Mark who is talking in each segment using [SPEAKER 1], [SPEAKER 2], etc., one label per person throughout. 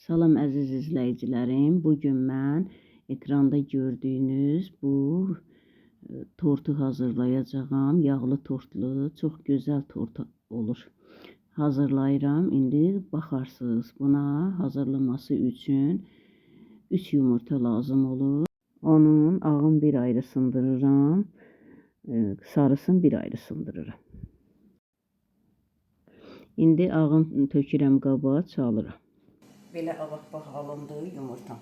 [SPEAKER 1] Salam əziz izləyicilərim. Bugün mən ekranda gördüyünüz bu tortu hazırlayacağam. Yağlı tortlu, çox gözəl tort olur. Hazırlayıram. İndi baxarsınız. Buna hazırlaması üçün 3 yumurta lazım olur. Onun ağın bir ayrı sındırıram. Sarısını bir ayrı sındırıram. İndi ağın tökürəm qaba, çalıram. Belə avaq-bağ alındı yumurtam.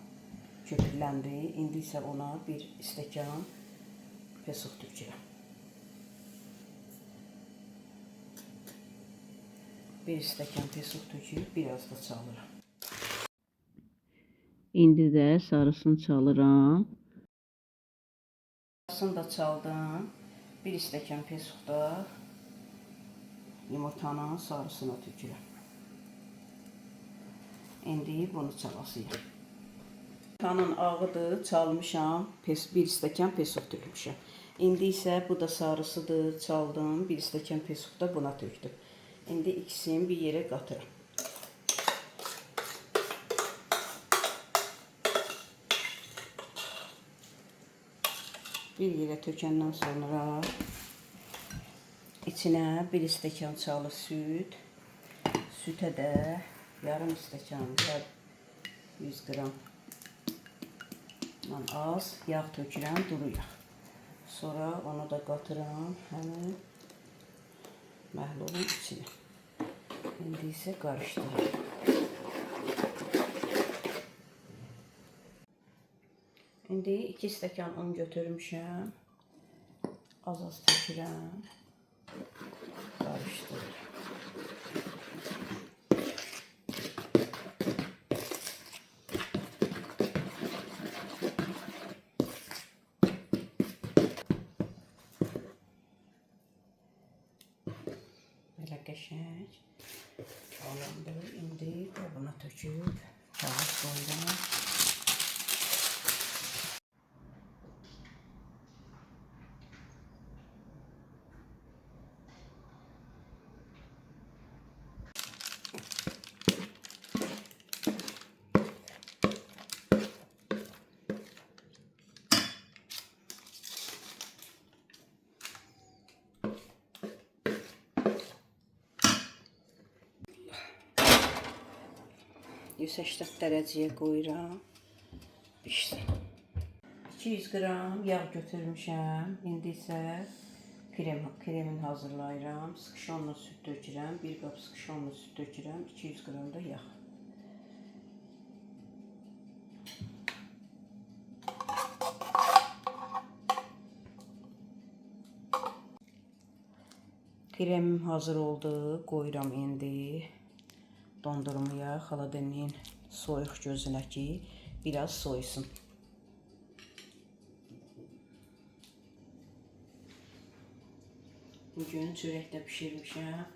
[SPEAKER 1] Köpükləndi. İndi isə ona bir stəkan pesuq tökürəm. Bir stəkan pesuq töküb biraz da çalıram. İndi də sarısını çalıram. Sarısını da çaldım. Bir stəkan pesuq da yumurtanın sarısına tökürəm. İndi bunu çalasıyam. Yumurtanın ağıdır, çalmışam, bir stəkan pesuq tökmüşəm. İndi isə bu da sarısıdır, çaldım, bir stəkan pesuq da buna tökdüm. İndi ikisini bir yerə qatıram. Bir yerə tökəndən sonra içinə bir stəkan çalı süt, sütə də yarım stəkan, 100 qram az yağ tökürəm, duru yağ. Sonra onu da qatıram həmin məhlulun içine. İndi isə qarışdırıram. İndi 2 stəkan un götürmüşəm. Az tökürəm. Qarışdırıram. Belə qəşəng alındı. İndi qabına töküb kağız qoyuram. %80 dərəcəyə qoyuram. Pişsin. 200 qram yağ götürmüşəm. İndi isə kremin hazırlayıram. Sıxışonla süt tökürəm. 1 qap sıxışonla süt tökürəm. 200 qram da yağ. Kremim hazır oldu. Qoyuram indi dondurmaya, xaladenin soyuq gözünə ki, biraz soysun. Bugün çörəkdə pişirmişəm.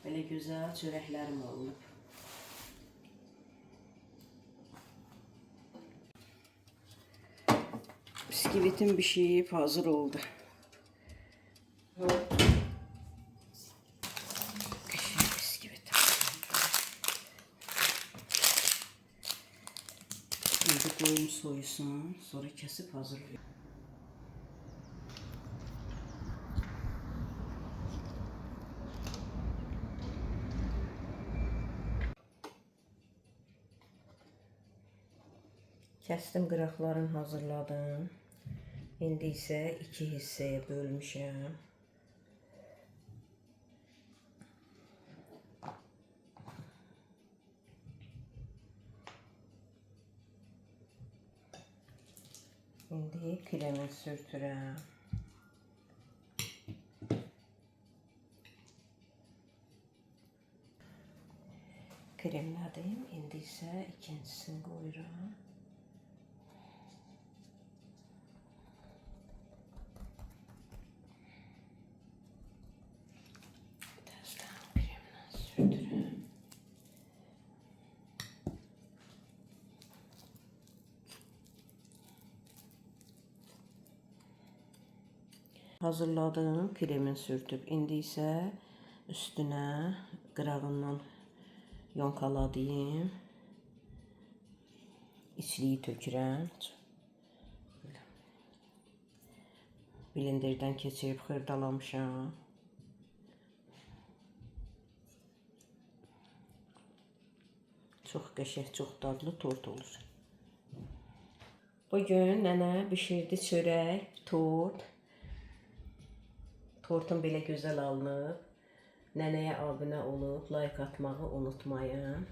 [SPEAKER 1] Belə gözəl çörəklərim olub. Biskivitim pişib, hazır oldu. Şimdi koyayım soyusun, sonra kesip hazırlıyorum. Kestim qıraqlarını hazırladım. İndi isə 2 hissəyə bölmüşəm. İndi kremi sürtürəm. Kremlədim. İndi isə ikincisini qoyuram. Dəstəm kremlə sürtürəm. Hazırladım, kremin sürtüb. İndi isə üstünə qırağından yonkaladım. içliyi tökürəm. Blenderdən keçirib xırdalamışam. Çox qəşəng, çox dadlı tort olur. Bugün nənə bişirdi çörək, tort. Tortum belə gözəl alınıb. Nənəyə abunə olub, like atmağı unutmayın.